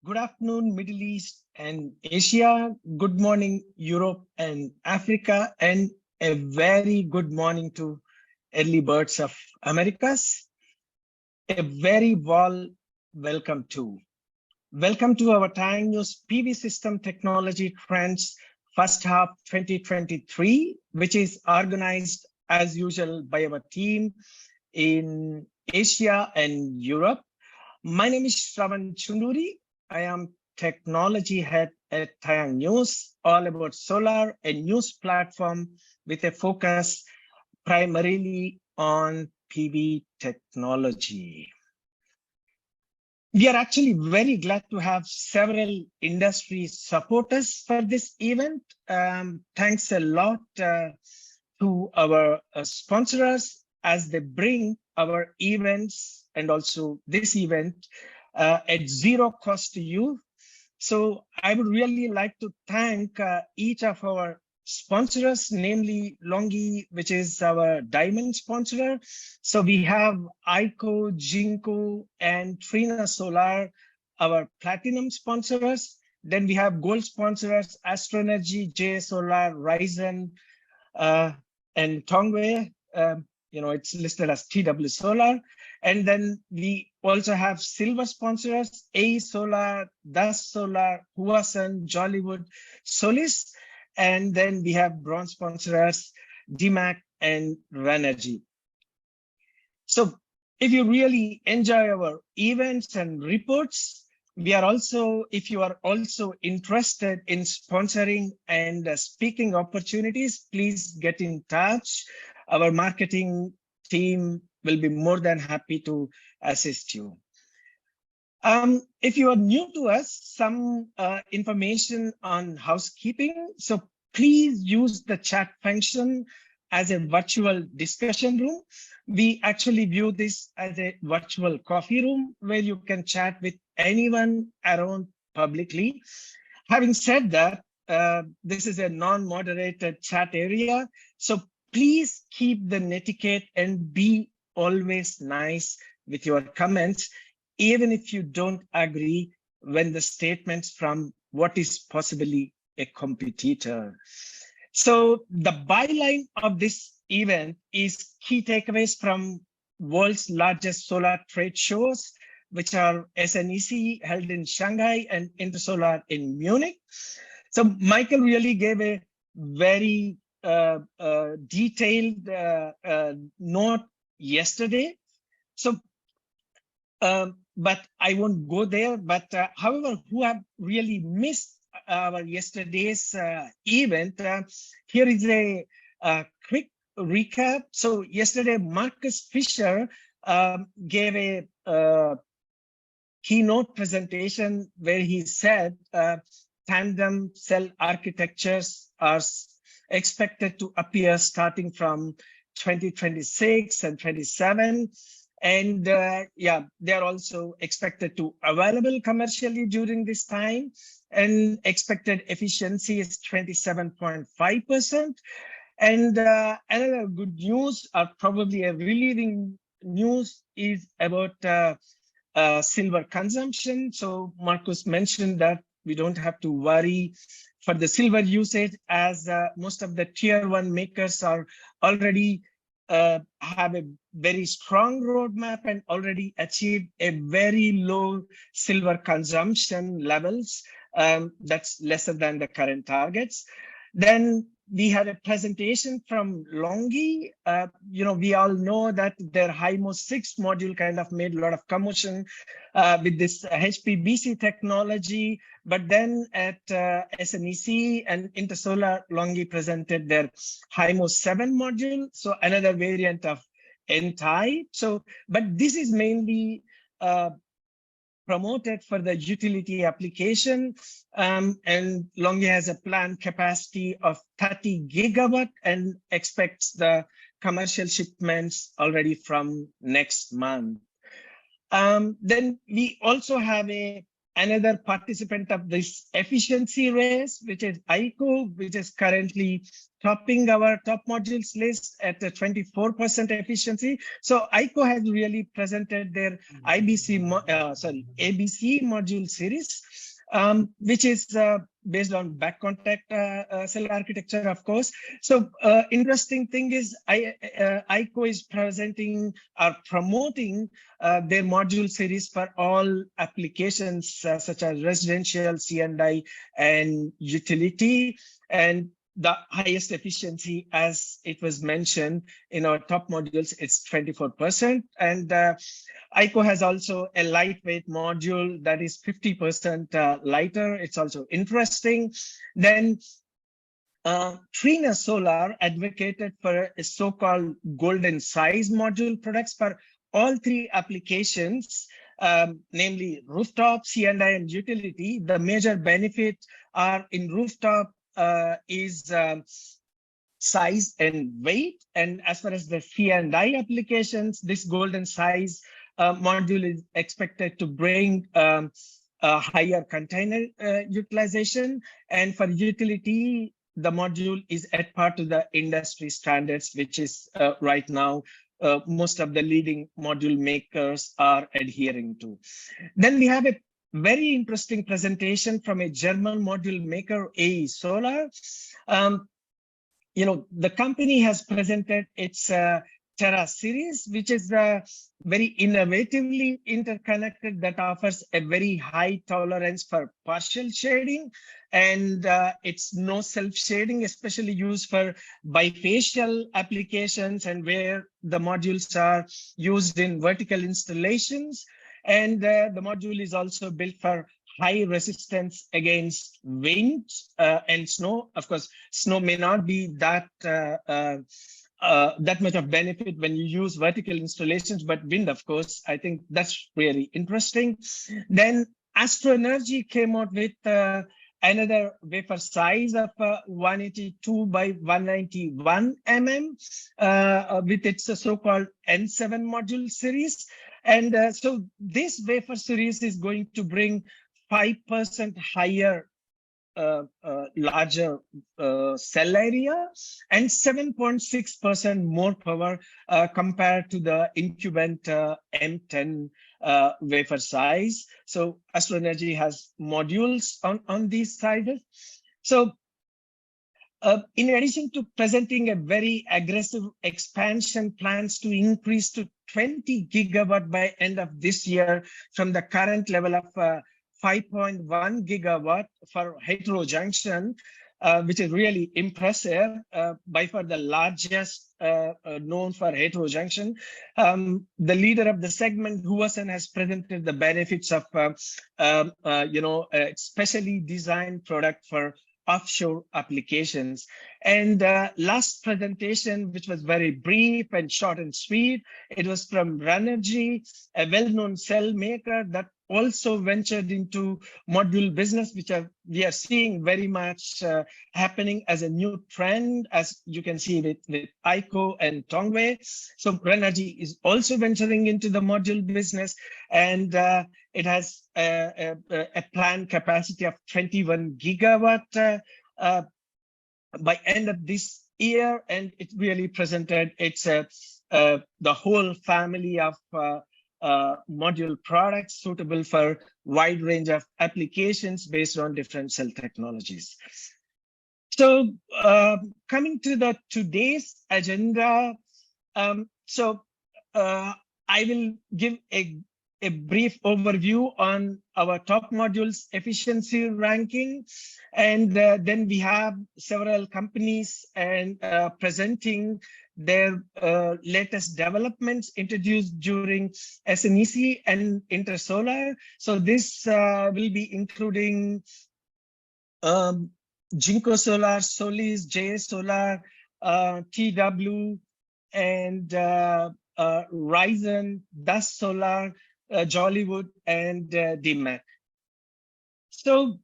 Good afternoon, Middle East and Asia. Good morning, Europe and Africa. And a very good morning to early birds of Americas. A very warm welcome to. Welcome to our TaiyangNews PV System Technology Trends first half 2023, which is organized as usual by our team in Asia and Europe. My name is Shravan Chunduri. I am technology head at TaiyangNews, all about solar and news platform with a focus primarily on PV technology. We are actually very glad to have several industry supporters for this event. Thanks a lot to our sponsors as they bring our events and also this event at zero cost to you. So I would really like to thank each of our sponsors, namely Longi, which is our diamond sponsor. So we have ICO, Jinko, and Trina Solar, our platinum sponsors. Then we have gold sponsors, Astroenergy, J Solar, Ryzen, and Tongwei. It's listed as TW Solar. And then we also have silver sponsors, A Solar, Das Solar, Huasan, Jollywood, Solis. And then we have bronze sponsors, DMAC and Renergy. So if you really enjoy our events and reports, if you are also interested in sponsoring and speaking opportunities, please get in touch. Our marketing team will be more than happy to assist you. If you are new to us, some information on housekeeping. So please use the chat function as a virtual discussion room. We actually view this as a virtual coffee room where you can chat with anyone around publicly. Having said that, this is a non-moderated chat area. So please keep the netiquette and be always nice with your comments, even if you don't agree when the statements from what is possibly a competitor. So the byline of this event is key takeaways from world's largest solar trade shows, which are SNEC held in Shanghai and Intersolar in Munich. So Michael really gave a very detailed note yesterday. So, but I won't go there. But however, who have really missed our yesterday's event, here is a quick recap. So yesterday, Marcus Fisher gave a keynote presentation where he said tandem cell architectures are expected to appear starting from 2026 and 27. And they're also expected to available commercially during this time. And expected efficiency is 27.5%. And another good news, or probably a relieving news, is about silver consumption. So Marcus mentioned that we don't have to worry for the silver usage, as most of the tier one makers are already have a very strong roadmap and already achieved a very low silver consumption levels. That's lesser than the current targets. Then we had a presentation from Longi. We all know that their HIMO 6 module kind of made a lot of commotion with this HPBC technology. But then at SNEC and Intersolar, Longi presented their HIMO 7 module. So another variant of N-type. So, but this is mainly promoted for the utility application, and Longi has a planned capacity of 30 gigawatt and expects the commercial shipments already from next month. Then we also have a another participant of this efficiency race, which is ICO, which is currently topping our top modules list at a 24% efficiency. So ICO has really presented their ABC module series, which is based on back contact cell architecture, of course. So interesting thing is ICO is presenting or promoting their module series for all applications such as residential, C&I, and utility. And the highest efficiency, as it was mentioned in our top modules, it's 24%. And ICO has also a lightweight module that is 50% lighter. It's also interesting. Then Trina Solar advocated for a so-called golden size module products for all three applications, namely rooftop, C&I, and utility. The major benefits are in rooftop is size and weight. And as far as the C&I applications, this golden size module is expected to bring a higher container utilization. And for utility, the module is at par to the industry standards, which is right now most of the leading module makers are adhering to. Then we have a very interesting presentation from a German module maker, AE Solar. The company has presented its Terra series, which is very innovatively interconnected, that offers a very high tolerance for partial shading, and it's no self-shading, especially used for bifacial applications and where the modules are used in vertical installations. And the module is also built for high resistance against wind and snow. Of course, snow may not be that much of benefit when you use vertical installations, but wind, of course, I think that's really interesting. Then Astro Energy came out with another wafer size of 182 by 191 with its so-called N7 module series. And so this wafer series is going to bring 5% higher larger cell area and 7.6% more power compared to the incumbent M10 wafer size. So Astro Energy has modules on these sides. So in addition to presenting a very aggressive expansion plans to increase to 20 gigawatt by end of this year from the current level of 5.1 gigawatt for heterojunction, which is really impressive, by far the largest known for heterojunction. The leader of the segment, Huasen, has presented the benefits of a specially designed product for offshore applications. And last presentation, which was very brief and short and sweet, it was from Ranergy, a well-known cell maker that also ventured into module business, which we are seeing very much happening as a new trend, as you can see with ICO and Tongwei. So Ranergy is also venturing into the module business, and it has a planned capacity of 21 gigawatt by end of this year, and it really presented the whole family of module products suitable for wide range of applications based on different cell technologies. So coming to today's agenda, I will give a brief overview on our top modules efficiency ranking, and then we have several companies and presenting their latest developments introduced during SNEC and Intersolar. So this will be including Jinko Solar, Solis, JS Solar, TW, and Ryzen, Dust Solar, Jollywood, and DMAC. So